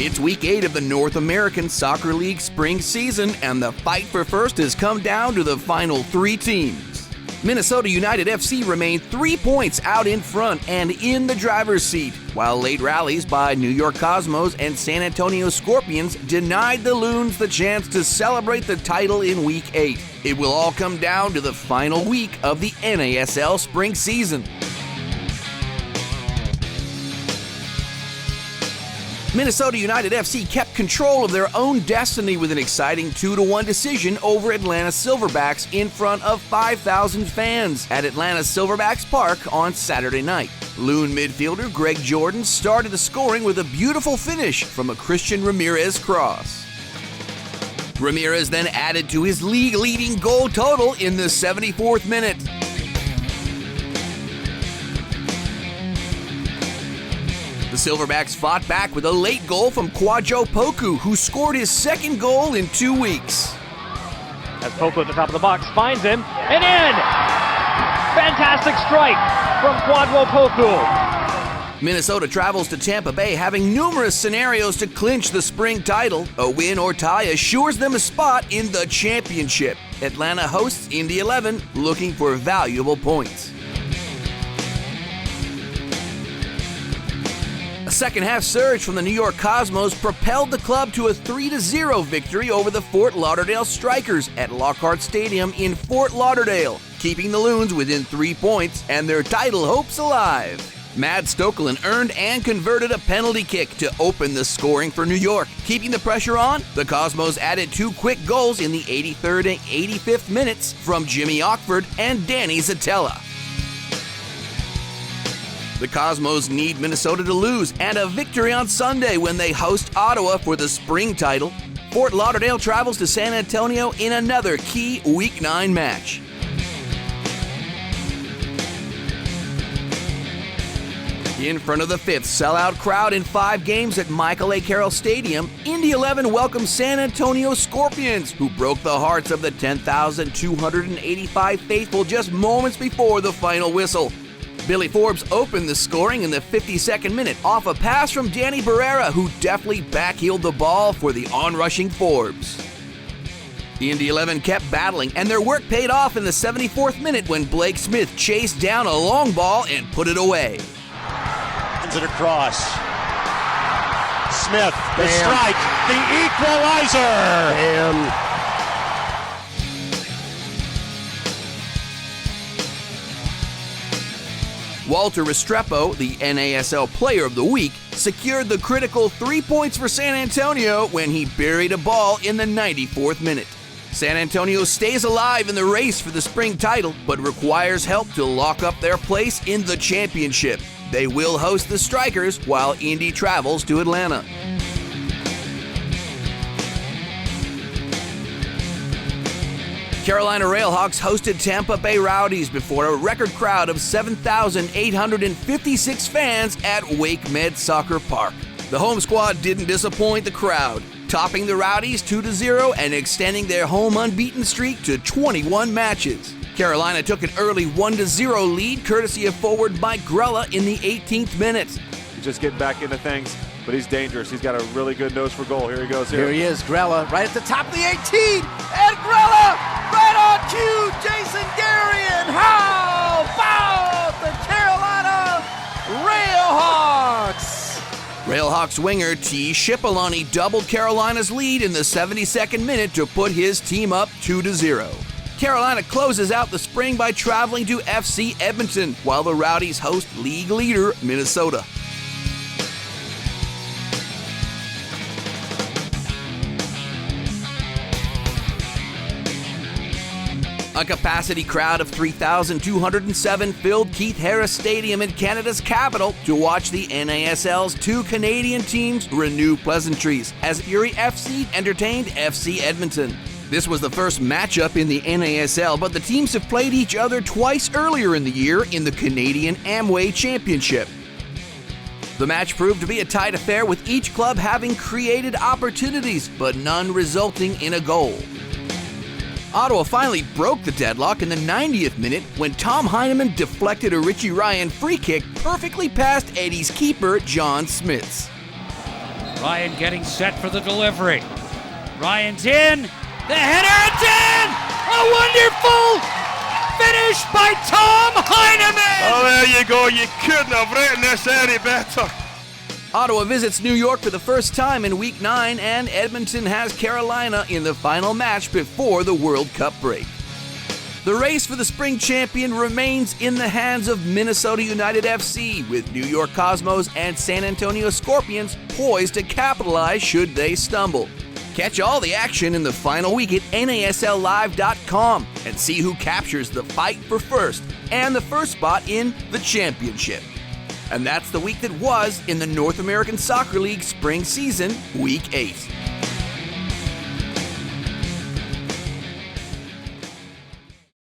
It's Week 8 of the North American Soccer League spring season, and the fight for first has come down to the final 3 teams. Minnesota United FC remained 3 points out in front and in the driver's seat, while late rallies by New York Cosmos and San Antonio Scorpions denied the Loons the chance to celebrate the title in Week 8. It will all come down to the final week of the NASL spring season. Minnesota United FC kept control of their own destiny with an exciting 2-1 decision over Atlanta Silverbacks in front of 5,000 fans at Atlanta Silverbacks Park on Saturday night. Loon midfielder Greg Jordan started the scoring with a beautiful finish from a Christian Ramirez cross. Ramirez then added to his league-leading goal total in the 74th minute. The Silverbacks fought back with a late goal from Kwadwo Poku, who scored his second goal in 2 weeks. As Poku at the top of the box finds him, and in! Fantastic strike from Kwadwo Poku. Minnesota travels to Tampa Bay, having numerous scenarios to clinch the spring title. A win or tie assures them a spot in the championship. Atlanta hosts Indy 11, looking for valuable points. A second-half surge from the New York Cosmos propelled the club to a 3-0 victory over the Fort Lauderdale Strikers at Lockhart Stadium in Fort Lauderdale, keeping the Loons within 3 points and their title hopes alive. Mads Stokelin earned and converted a penalty kick to open the scoring for New York. Keeping the pressure on, the Cosmos added 2 quick goals in the 83rd and 85th minutes from Jimmy Ockford and Danny Zatella. The Cosmos need Minnesota to lose and a victory on Sunday when they host Ottawa for the spring title. Fort Lauderdale travels to San Antonio in another key Week 9 match. In front of the 5th sellout crowd in 5 games at Michael A. Carroll Stadium, Indy 11 welcomes San Antonio Scorpions, who broke the hearts of the 10,285 faithful just moments before the final whistle. Billy Forbes opened the scoring in the 52nd minute off a pass from Danny Barrera, who deftly backheeled the ball for the onrushing Forbes. The Indy 11 kept battling, and their work paid off in the 74th minute when Blake Smith chased down a long ball and put it away. Sends it across. Smith, the strike, the equalizer! Bam. Walter Restrepo, the NASL Player of the Week, secured the critical 3 points for San Antonio when he buried a ball in the 94th minute. San Antonio stays alive in the race for the spring title, but requires help to lock up their place in the championship. They will host the Strikers while Indy travels to Atlanta. Carolina Railhawks hosted Tampa Bay Rowdies before a record crowd of 7,856 fans at Wake Med Soccer Park. The home squad didn't disappoint the crowd, topping the Rowdies 2-0 and extending their home unbeaten streak to 21 matches. Carolina took an early 1-0 lead courtesy of forward Mike Grella in the 18th minute. He's just getting back into things, but he's dangerous. He's got a really good nose for goal. Here he goes. Here he is, Grella, right at the top of the 18, and Grella right on cue, Jason Gary, and how about the Carolina Railhawks? Railhawks winger T. Shipolani doubled Carolina's lead in the 72nd minute to put his team up 2-0. Carolina closes out the spring by traveling to FC Edmonton, while the Rowdies host league leader Minnesota. A capacity crowd of 3,207 filled Keith Harris Stadium in Canada's capital to watch the NASL's 2 Canadian teams renew pleasantries as Erie FC entertained FC Edmonton. This was the first matchup in the NASL, but the teams have played each other twice earlier in the year in the Canadian Amway Championship. The match proved to be a tight affair, with each club having created opportunities, but none resulting in a goal. Ottawa finally broke the deadlock in the 90th minute when Tom Heineman deflected a Richie Ryan free kick perfectly past Eddie's keeper, John Smits. Ryan getting set for the delivery. Ryan's in. The header, it's in! A wonderful finish by Tom Heineman! Oh, there you go. You couldn't have written this any better. Ottawa visits New York for the first time in Week 9, and Edmonton has Carolina in the final match before the World Cup break. The race for the spring champion remains in the hands of Minnesota United FC, with New York Cosmos and San Antonio Scorpions poised to capitalize should they stumble. Catch all the action in the final week at NASLlive.com and see who captures the fight for first and the first spot in the championship. And that's the week that was in the North American Soccer League spring season, Week 8.